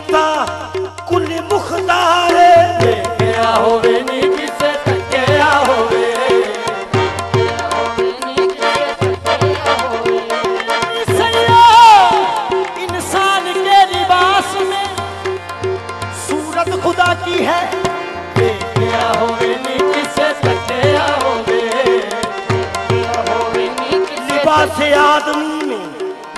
कीता कुल मुख्तार देखिया होवे नी किसे तकिया होवे इंसान के लिबास में सूरत खुदा की है देखिया होवे नी किसे तकिया होवे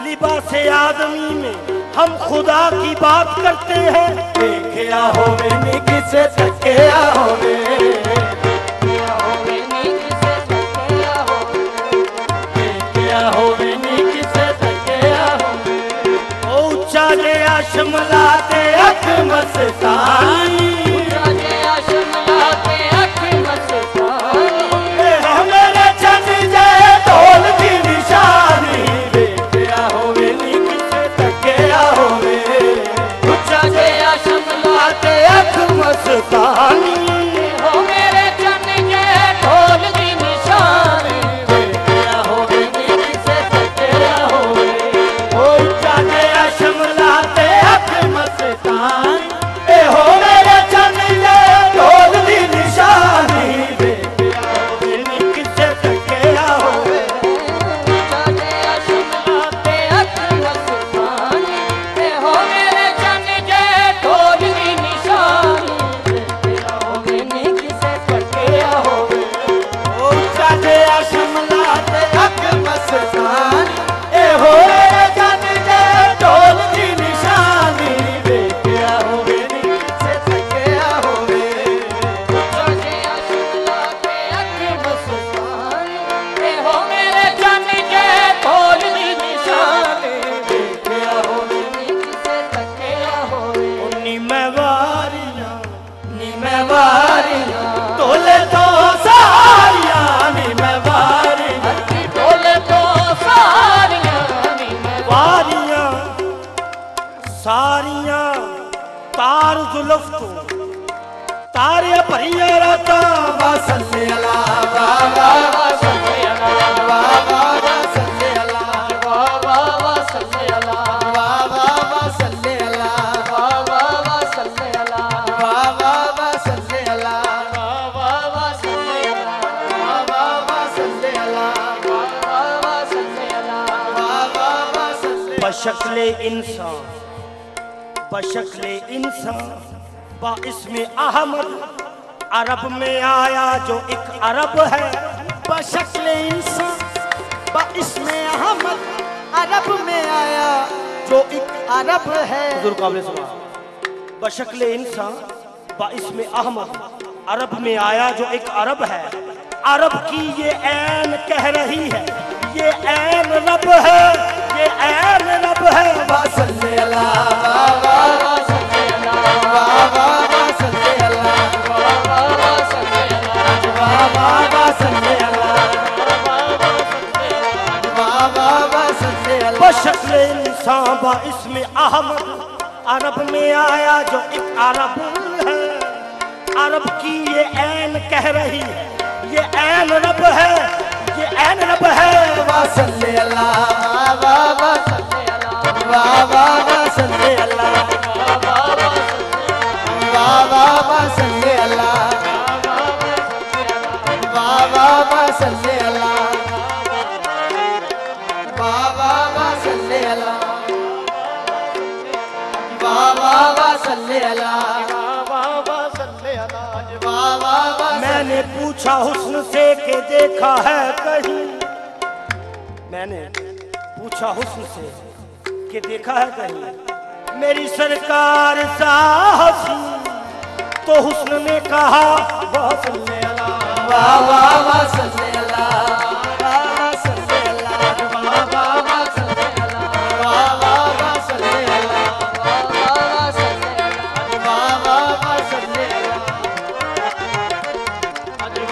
लिबास आदमी में हम खुदा की बात करते हैं देखिया होवे नी किसे तकिया होवे देखिया होवे नी किसे तकिया होवे ऊंचा जे आशमला ते अख मस्तानी मस्तानी हो मेरे चन के ढोल की निशानी देखिया होवे नी किसे तकिया होवे ओ जाने अशमला ते अख मस्तानी ए हो मेरे चन के ढोल की निशानी देखिया होवे नी किसे तकिया होवे जाने अशमला ते अख मस्तानी ए हो मेरे चन के ढोल की निशानी सारियां तार जुल्फ तो तारे भरिया राता वसल्ले अला बाबा वसल्ले अला बाबा वसल्ले अला बाबा वसल्ले अला बाबा वसल्ले अला बाबा वसल्ले अला बाबा वसल्ले अला बाबा वसल्ले अला बाबा वसल्ले अला बाबा वसल्ले अला बाबा वसल्ले बशक्ले इंसान बाइस्मे अहमद अरब में आया जो एक अरब है बशक्ले इंसान बाइस्मे अहमद अरब में आया जो एक अरब है बशक्ले इंसान बाइस्मे अहमद अरब में आया जो एक अरब है अरब की ये ऐन कह रही है ये ऐन रब है ये ऐन रब है वसल्ले अला बाबा वसल्ले अला बाबा वसल्ले अला बाबा वसल्ले अला बाबा वसल्ले अला बाबा वसल्ले अला बशक्ले इंसान बाइस्मे अहमद अरब में आया जो एक अरब है अरब की ये ऐन कह रही है ये ऐन रब है ये ऐन रब है वसल्ले अला बाबा वसल्ले अला बाबा वसल्ले अला बाबा वसल्ले अला बाबा वसल्ले अला बाबा वसल्ले अला बाबा वसल्ले अला मैंने पूछा हुस्न से के देखा है कहीं मैंने पूछा हुस्न से के देखा है कहीं मेरी सरकार सा हसी तो हुस्न ने कहा वसल्ले अला बाबा वसल्ले अला बाबा वसल्ले अला बाबा वसल्ले अला बाबा वसल्ले अला बाबा वसल्ले अला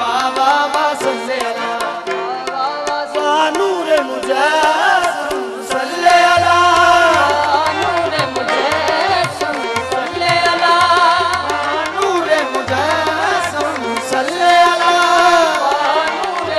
बाबा वसल्ले अला नूर मुझे सल्ले अला नूर मुझे सल्ले अला नूर मुझे सल्ले अला नूर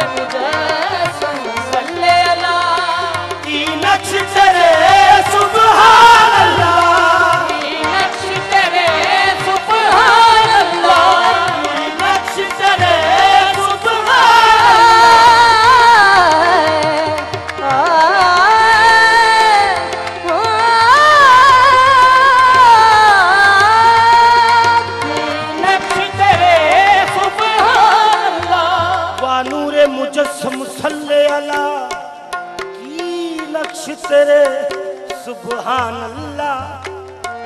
सुभान अल्लाह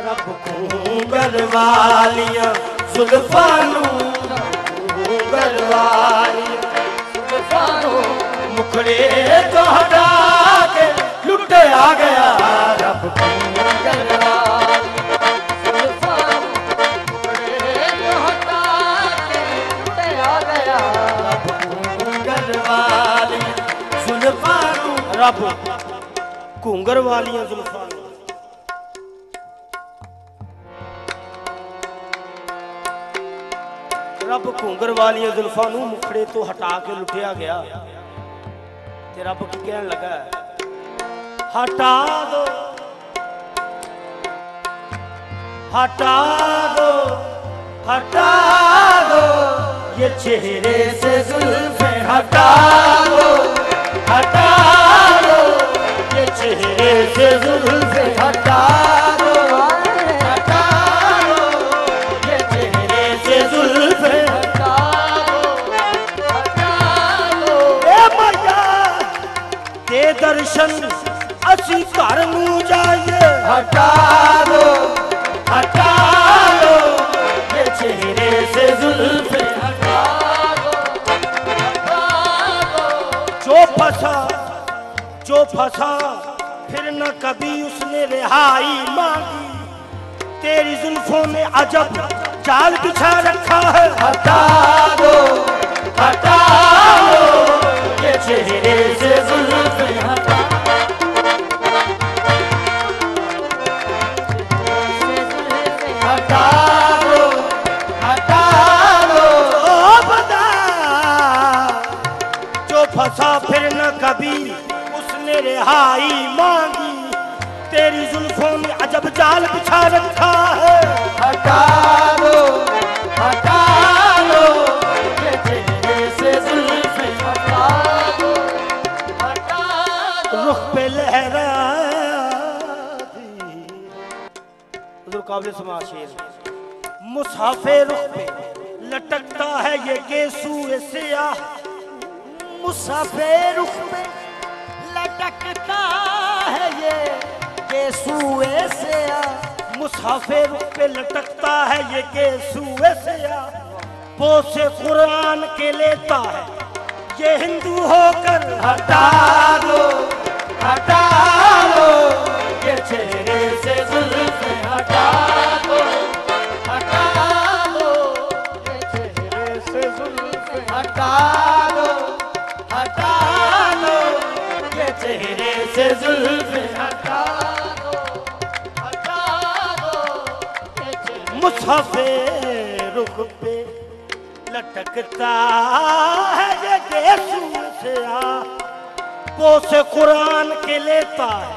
रब घूंगर वालियां जुल्फानू घूंगर वालियां जुल्फानू मुखड़े तो हटा के लुट आ गया रब घूंगर वालियां जुल्फानू मुखड़े तो हटा के लुट आ गया रब घूंगर वालियां जुल्फानू रब घूंगर वालियां जुल्फां रब घूंगर वालियां जुल्फां नूं मुखड़े तो हटा के लुटिया गया ते रब की कहन लगा हटा दो हटा दो हटा दो ये चेहरे से जुल्फे हटा दो हटा दो ये चेहरे से जुल्फे हटा दो हटा दो ये चेहरे से जुल्फे हटा दो ए मैया दे दर्शन असी घर नूं जाइए हटा दो हटा दो ये चेहरे से जुल्फे हटा दो जो फंसा फिर न कभी उसने रिहाई मांगी तेरी जुल्फों ने अजब जाल बिछा रखा है हटा दो हटा दो ये चेहरे से जुल्फे हटा हटा दो हटा दो बता जो फंसा फिर न कभी उसने रिहाई मांगी तेरी जुल्फों ने अजब जाल बिछा रखा है हटा दो हटा दो ये चेहरे से जुल्फे हटा दो हटा दो रुख पे लहरा हुजूर काबिल समा शेर मुसाफे रुख पे लटकता है ये गेसू सियाह मुसाफे रुख पे लटकता है ये गेसुए से मुसाफे रुख पे लटकता है ये गेसुए से पोसे कुरान के लेता है ये हिंदू होकर हटा दो हटा दो ये चेहरे से जुल्फे हटा दो हटा दो ये चेहरे से जुल्फे हटा दो हटा दो ये चेहरे से जुल्फे हटा दो हटा दो मुसाफे रुख पे लटकता है ये गेसू से पोसे कुरान के लेता है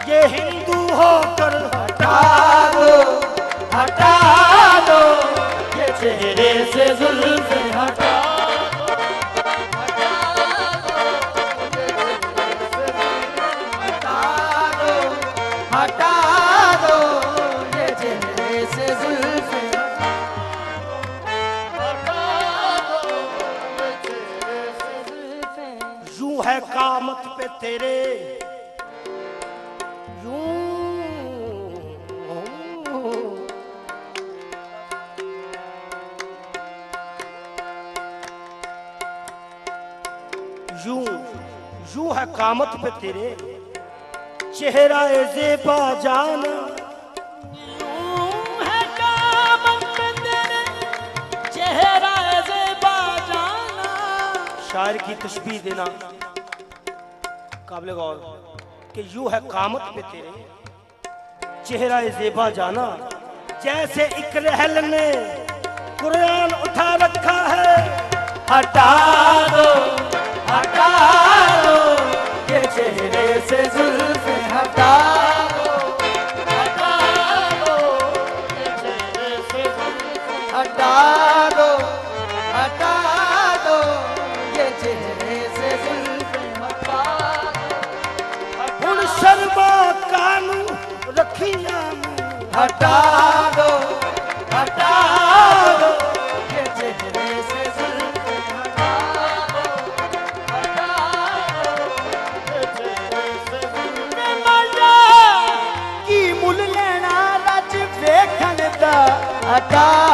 ये हिंदू होकर हटा दो हटा दो ये चेहरे से जुल्फे हटा हटा दो ये चेहरे से जुल्फे हटा दो ये चेहरे से जुल्फे यूं है कामत पे तेरे यूं है कामत पे तेरे चेहरा ज़ेबा जाना है कामत पे तेरे चेहरा ज़ेबा जाना शायर की तशबीह देना काबिल गौर कि यूं है कामत पे तेरे चेहरा ज़ेबा जाना जैसे एक रहल ने कुरान उठा रखा है हटा दो ये चेहरे से जुल्फे हटा दो ये चेहरे से जुल्फे हटा दो ये चेहरे से जुल्फे हटा दो हुण शर्मा कानू रखिया हटा दो ये चेहरे से जुल्फे हटा दो ये चेहरे से जुल्फे जयकार